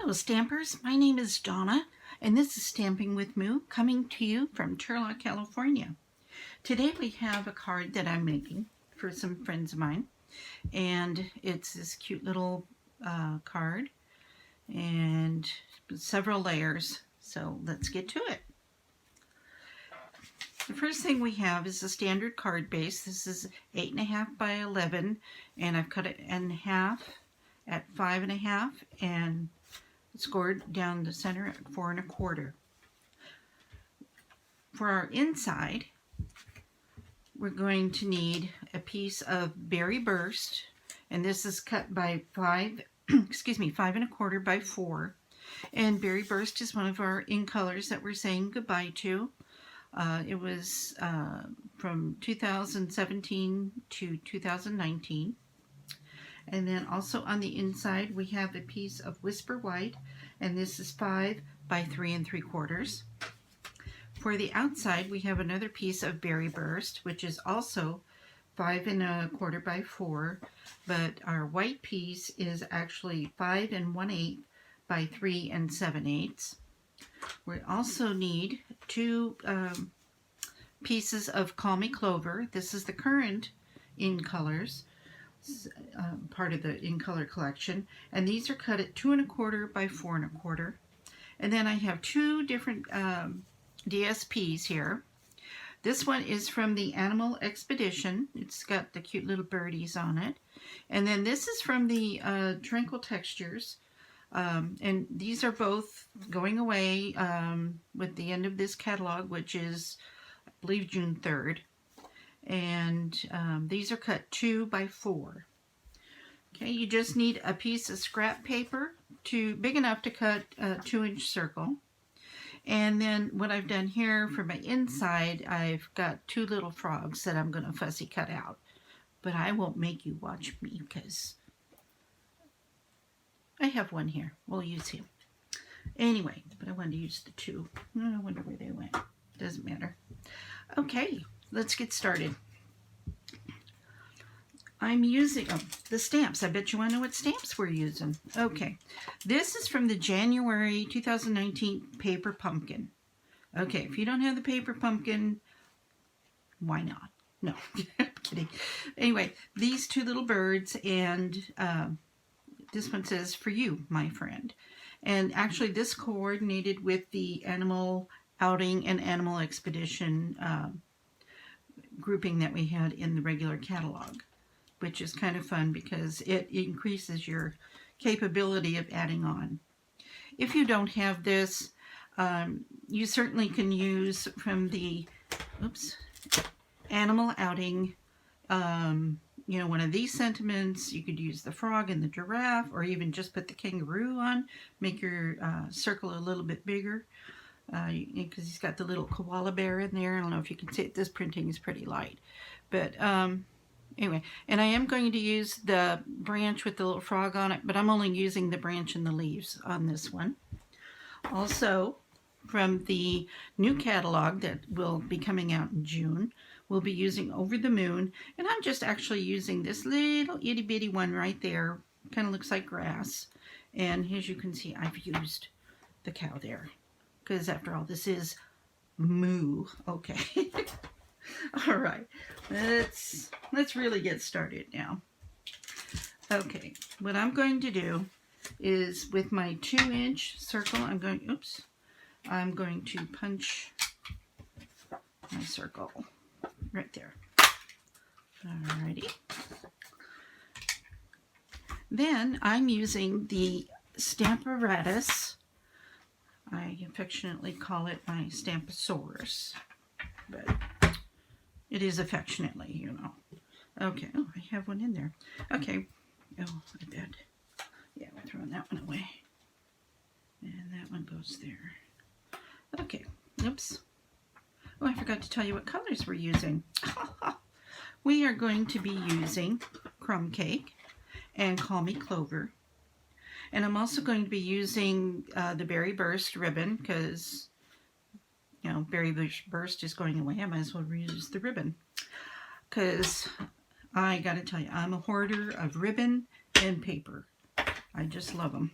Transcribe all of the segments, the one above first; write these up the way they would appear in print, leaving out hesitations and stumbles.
Hello Stampers, my name is Donna and this is Stamping with Moo coming to you from Turlock, California. Today we have a card that I'm making for some friends of mine, and it's this cute little card and several layers, so let's get to it. The first thing we have is a standard card base. This is 8.5 by 11 and I've cut it in half at 5.5 and scored down the center at 4 1/4. For our inside, we're going to need a piece of Berry Burst, and this is cut by 5 1/4 by 4. And Berry Burst is one of our in colors that we're saying goodbye to. It was from 2017 to 2019. And then also on the inside we have a piece of Whisper White, and this is 5 by 3 3/4. For the outside we have another piece of Berry Burst, which is also 5 1/4 by 4, but our white piece is actually 5 1/8 by 3 7/8. We also need 2 pieces of Call Me Clover. This is the current in colors. Part of the in color collection, and these are cut at 2 1/4 by 4 1/4. And then I have 2 different DSPs here. This one is from the Animal Expedition. It's got the cute little birdies on it. And then this is from the Tranquil Textures, and these are both going away with the end of this catalog, which is I believe June 3rd. And these are cut 2 by 4. Okay, you just need a piece of scrap paper big enough to cut a 2-inch circle. And then what I've done here for my inside, I've got 2 little frogs that I'm going to fussy cut out. But I won't make you watch me because I have one here. We'll use him. Anyway, but I wanted to use the 2. I wonder where they went. Doesn't matter. Okay. Let's get started. I'm using the stamps. I bet you want to know what stamps we're using. Okay, this is from the January 2019 Paper Pumpkin. Okay, if you don't have the Paper Pumpkin, why not? No, I'm kidding. Anyway, these 2 little birds, and this one says, "For you, my friend." And actually this coordinated with the Animal Outing and Animal Expedition grouping that we had in the regular catalog, which is kind of fun because it increases your capability of adding on. If you don't have this, you certainly can use from the Animal Outing, one of these sentiments. You could use the frog and the giraffe, or even just put the kangaroo on, make your circle a little bit bigger. Because he's got the little koala bear in there. I don't know if you can see it. This printing is pretty light. But anyway, and I am going to use the branch with the little frog on it, but I'm only using the branch and the leaves on this one. Also, from the new catalog that will be coming out in June, we'll be using Over the Moon. And I'm just actually using this little itty bitty one right there. Kind of looks like grass. And as you can see, I've used the cow there, because after all, this is Moo. Okay. All right. Let's really get started now. Okay. What I'm going to do is with my 2-inch circle, I'm going to punch my circle right there. Alrighty. Then I'm using the Stamparatus. I affectionately call it my Stamposaurus, but it is affectionately, Okay, oh, I have one in there. Okay, oh, I bet. Yeah, we're throwing that one away. And that one goes there. Okay, oops. Oh, I forgot to tell you what colors we're using. We are going to be using Crumb Cake and Call Me Clover. And I'm also going to be using the Berry Burst ribbon because, Berry Burst is going away. I might as well reuse the ribbon because I got to tell you, I'm a hoarder of ribbon and paper. I just love them.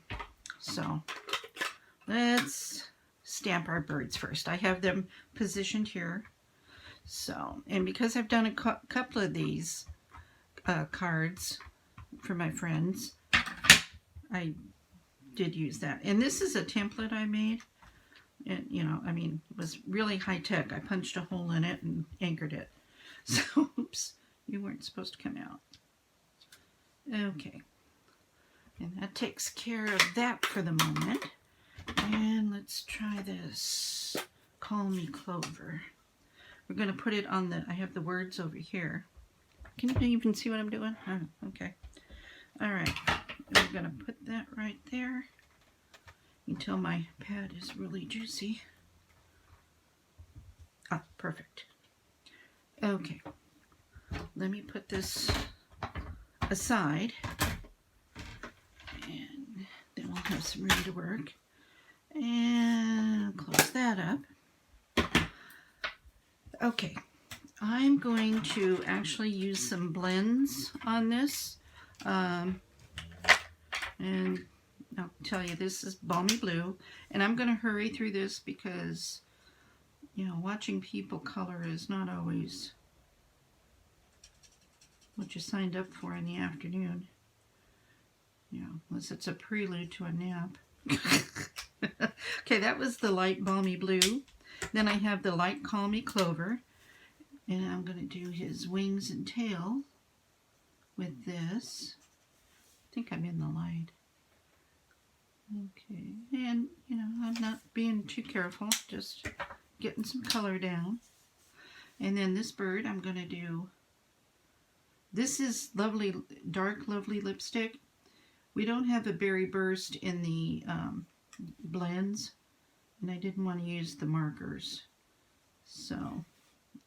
So let's stamp our birds first. I have them positioned here. So, and because I've done a couple of these cards for my friends, I did use that. And this is a template I made. And, you know, I mean, it was really high tech. I punched a hole in it and anchored it. So, oops, you weren't supposed to come out. Okay. And that takes care of that for the moment. And let's try this. Call Me Clover. We're going to put it on the, I have the words over here. Can you even see what I'm doing? Oh, okay. All right. We're going to put that right there until my pad is really juicy. Ah, perfect. Okay. Let me put this aside. And then we'll have some room to work. And close that up. Okay, I'm going to actually use some blends on this. And I'll tell you, this is Balmy Blue. And I'm going to hurry through this because, you know, watching people color is not always what you signed up for in the afternoon. You know, unless it's a prelude to a nap. Okay, that was the light Balmy Blue. Then I have the light Call Me Clover. And I'm going to do his wings and tail with this. I think I'm in the light. Okay, and, you know, I'm not being too careful, just getting some color down. And then this bird, I'm going to do, this is lovely, dark, lovely lipstick. We don't have a berry burst in the blends, and I didn't want to use the markers. So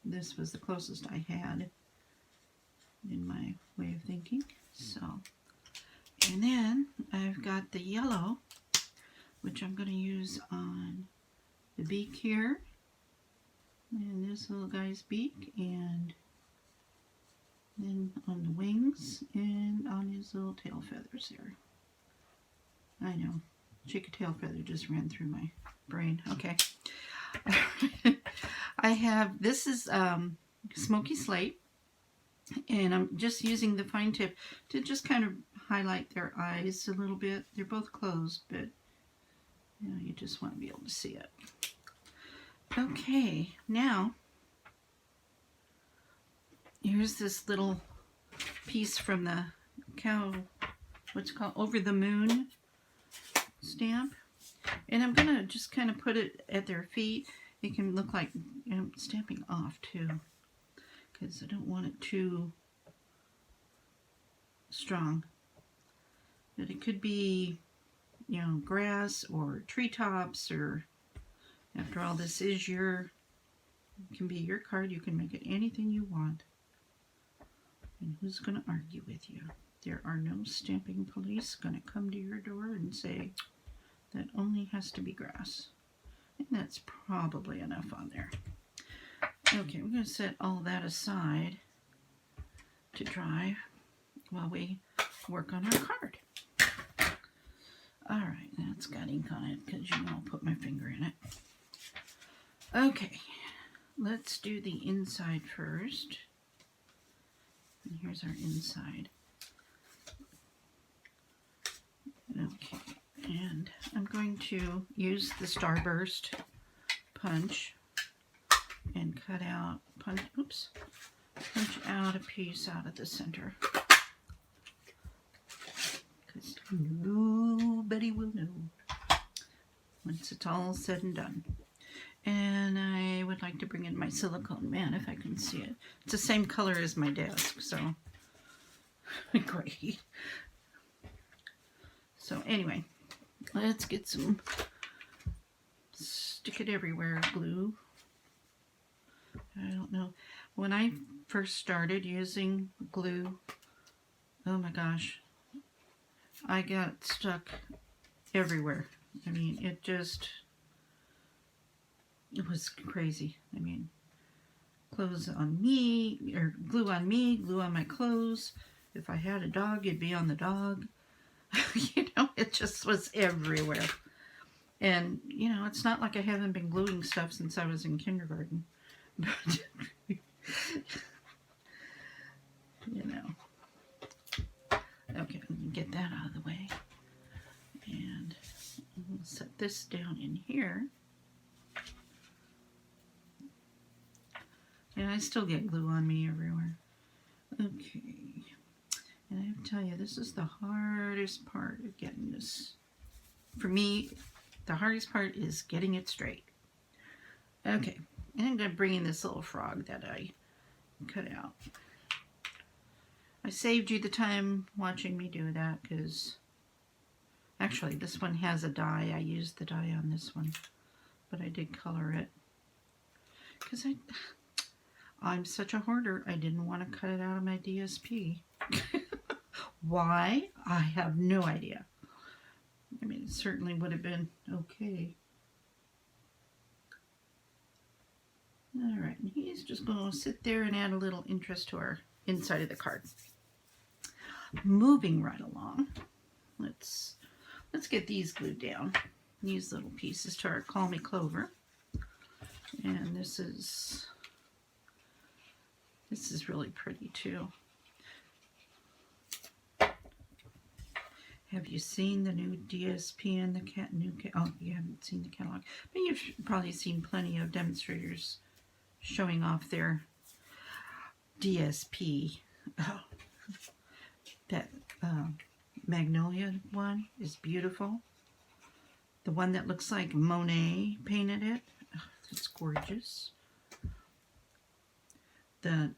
this was the closest I had in my way of thinking. So, and then I've got the yellow, which I'm going to use on the beak here, and this little guy's beak, and then on the wings, and on his little tail feathers there. I know, chicken tail feather just ran through my brain. Okay. I have, this is Smoky Slate, and I'm just using the fine tip to just kind of highlight their eyes a little bit. They're both closed, but you know, you just want to be able to see it. Okay, now here's this little piece from the cow, what's it called, Over the Moon stamp. And I'm going to just kind of put it at their feet. It can look like, you know, stamping off too, because I don't want it too strong. But it could be, you know, grass or treetops, or after all, this is your, it can be your card. You can make it anything you want. And who's going to argue with you? There are no stamping police going to come to your door and say, that only has to be grass. And that's probably enough on there. Okay, we're going to set all that aside to dry while we work on our card. Alright, that's got ink on it because, you know, I'll put my finger in it. Okay, let's do the inside first. And here's our inside. Okay, and I'm going to use the Starburst punch and cut out, punch out a piece out of the center. Because nobody will know once it's all said and done. And I would like to bring in my silicone man if I can see it. It's the same color as my desk, so great. So anyway, let's get some stick it everywhere glue. I don't know. When I first started using glue, oh my gosh, I got stuck everywhere. I mean, it was crazy. I mean, clothes on me, or glue on me, glue on my clothes. If I had a dog, it'd be on the dog. You know, It just was everywhere. And, you know, it's not like I haven't been gluing stuff since I was in kindergarten. But, you know. Okay, let me get that out of the way. And we'll set this down in here. And I still get glue on me everywhere. Okay. And I have to tell you, this is the hardest part of getting this. For me, the hardest part is getting it straight. Okay. And I'm going to bring in this little frog that I cut out. I saved you the time watching me do that because actually this one has a die. I used the die on this one, but I did color it because I'm such a hoarder. I didn't want to cut it out of my DSP. Why? I have no idea. I mean, it certainly would have been okay. All right, and he's just going to sit there and add a little interest to our inside of the card. Moving right along, let's get these glued down. These little pieces to our Call Me Clover, and this is really pretty too. Have you seen the new DSP and the oh, you haven't seen the catalog, but you've probably seen plenty of demonstrators showing off their DSP. Oh, that Magnolia one is beautiful. The one that looks like Monet painted it, oh, it's gorgeous. The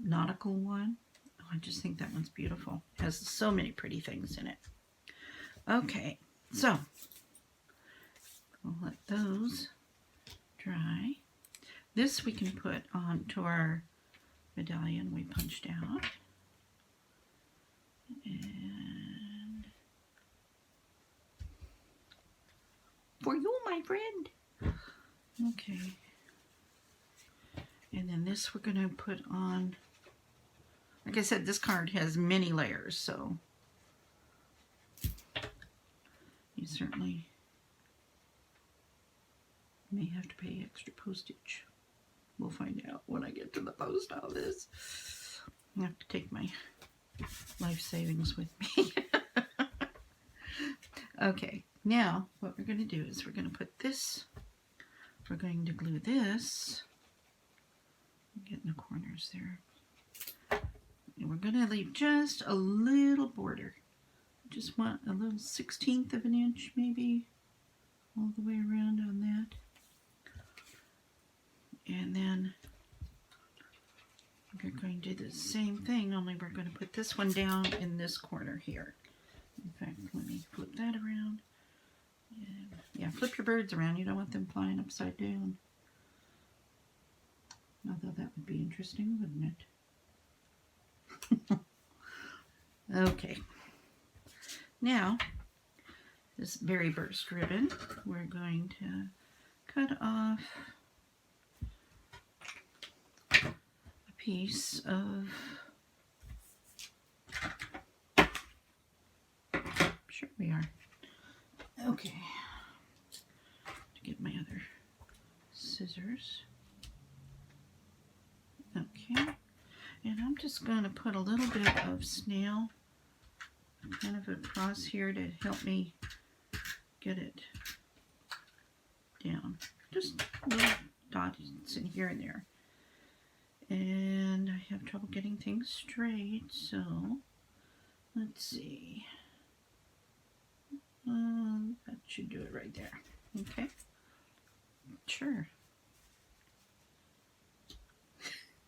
nautical one, oh, I just think that one's beautiful. It has so many pretty things in it. Okay, so I'll let those dry. This we can put onto our medallion we punched out. And for you, my friend. Okay. And then this we're going to put on. Like I said, this card has many layers, so you certainly may have to pay extra postage. We'll find out when I get to the post office. I have to take my life savings with me. Okay, now what we're going to do is we're going to put this, we're going to glue this, get in the corners there, and we're going to leave just a little border. Just want a little 1/16 of an inch maybe all the way around on that. And then we're going to do the same thing, only we're going to put this one down in this corner here. In fact, let me flip that around. And yeah, flip your birds around. You don't want them flying upside down. Although that would be interesting, wouldn't it? Okay. Now, this berry burst ribbon, we're going to cut off a piece of, sure we are. Okay, to get my other scissors. Okay, and I'm just going to put a little bit of snail kind of across here to help me get it down. Just little dots in here and there. And I have trouble getting things straight, so let's see. That should do it right there. Okay. Sure.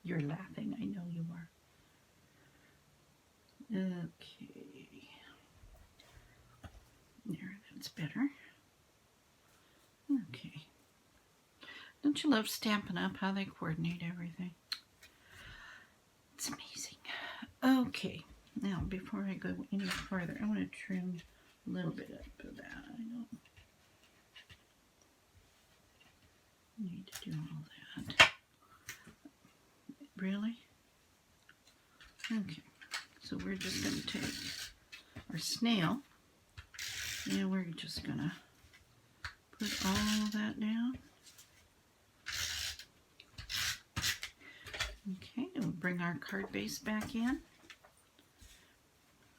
You're laughing, I know you are. Okay. There, that's better. Okay. Don't you love Stampin' Up, how they coordinate everything? It's amazing. Okay, now before I go any farther, I want to trim a little bit up of that. I don't need to do all that. Really? Okay, so we're just going to take our snail And we're just gonna put all that down. Okay, we'll bring our card base back in.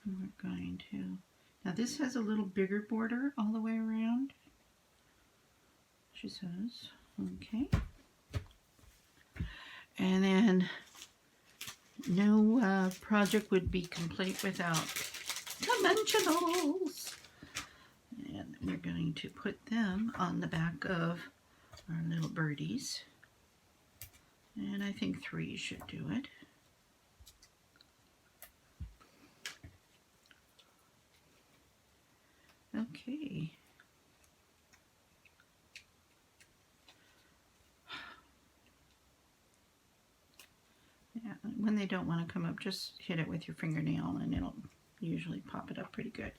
And we're going to, now this has a little bigger border all the way around, she says. Okay. And then no project would be complete without dimensionals. And we're going to put them on the back of our little birdies. And I think 3 should do it. Okay. Yeah, when they don't want to come up, just hit it with your fingernail and it'll usually pop it up pretty good.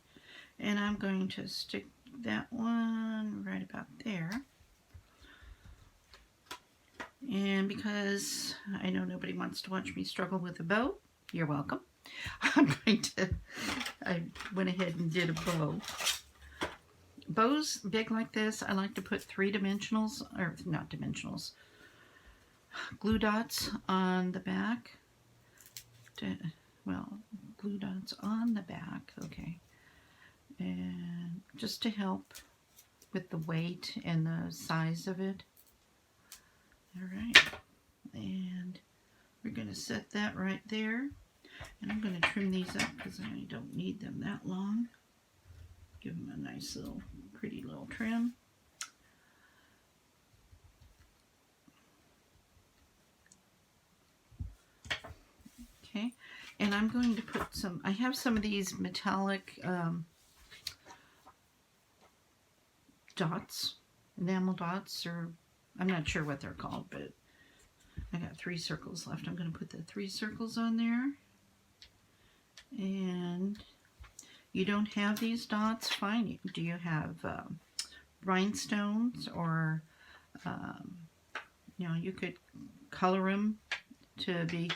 And I'm going to stick that one right about there. And because I know nobody wants to watch me struggle with a bow, you're welcome. I went ahead and did a bow. Bows big like this, I like to put 3 dimensionals, or not dimensionals, glue dots on the back. Well, glue dots on the back, okay. And just to help with the weight and the size of it. All right, and we're going to set that right there. And I'm going to trim these up because I don't need them that long. Give them a nice little, pretty little trim. Okay, and I'm going to put some, I have some of these metallic dots, enamel dots, or I'm not sure what they're called, but I got 3 circles left. I'm going to put the 3 circles on there. And you don't have these dots, fine. Do you have rhinestones, or you know, you could color them to be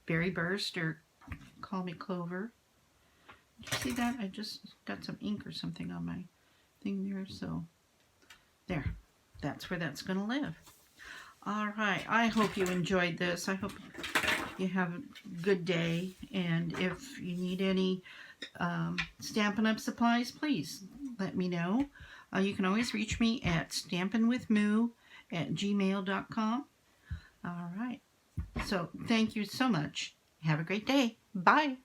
berry burst or call me clover. Did you see that? I just got some ink or something on my thing there, so there. That's where that's going to live. All right, I hope you enjoyed this. I hope you have a good day, and if you need any Stampin' Up! Supplies, please let me know. You can always reach me at stampinwithmoo@gmail.com. All right, so thank you so much. Have a great day. Bye.